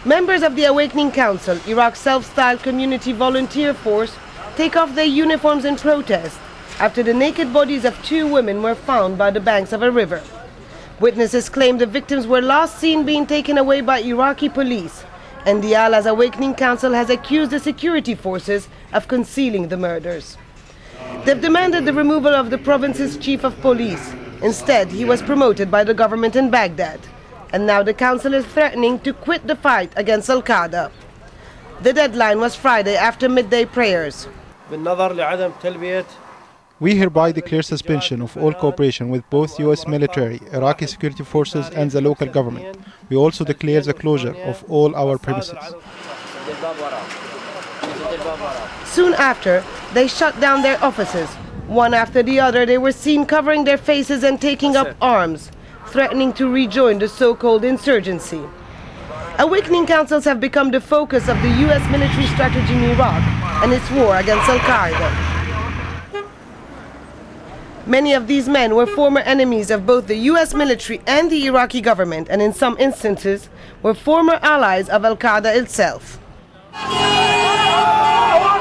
Members of the Awakening Council, Iraq's self-styled community volunteer force, take off their uniforms in protest after the naked bodies of 2 women were found by the banks of a river. Witnesses claim the victims were last seen being taken away by Iraqi police, and Diyala's Awakening Council has accused the security forces of concealing the murders. They've demanded the removal of the province's chief of police. Instead, he was promoted by the government in Baghdad. And now the council is threatening to quit the fight against Al-Qaeda. The deadline was Friday after midday prayers. We hereby declare suspension of all cooperation with both US military, Iraqi security forces and the local government. We also declare the closure of all our premises. Soon after, they shut down their offices. One after the other, they were seen covering their faces and taking up arms, threatening to rejoin the so-called insurgency. Awakening councils have become the focus of the US military strategy in Iraq and its war against Al-Qaeda. Many of these men were former enemies of both the US military and the Iraqi government, and in some instances were former allies of Al-Qaeda itself.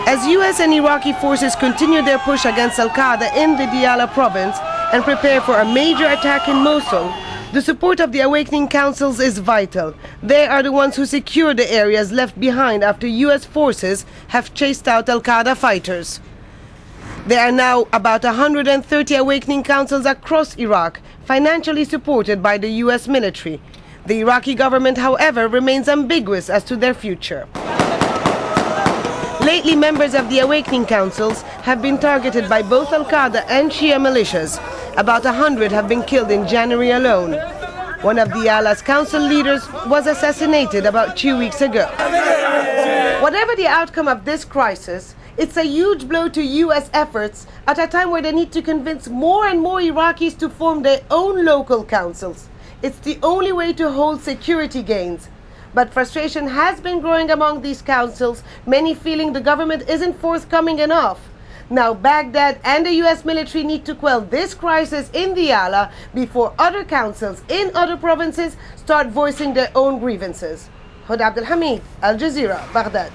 As US and Iraqi forces continue their push against Al-Qaeda in the Diyala province and prepare for a major attack in Mosul, the support of the Awakening Councils is vital. They are the ones who secure the areas left behind after US forces have chased out Al-Qaeda fighters. There are now about 130 Awakening Councils across Iraq, financially supported by the US military. The Iraqi government, however, remains ambiguous as to their future. Lately, members of the Awakening Councils have been targeted by both Al-Qaeda and Shia militias. About 100 have been killed in January alone. One of Diyala's council leaders was assassinated about 2 weeks ago. Whatever the outcome of this crisis, it's a huge blow to US efforts at a time where they need to convince more and more Iraqis to form their own local councils. It's the only way to hold security gains. But frustration has been growing among these councils, many feeling the government isn't forthcoming enough. Now Baghdad and the US military need to quell this crisis in Diyala before other councils in other provinces start voicing their own grievances. Hoda Abdel-Hamid, Al Jazeera, Baghdad.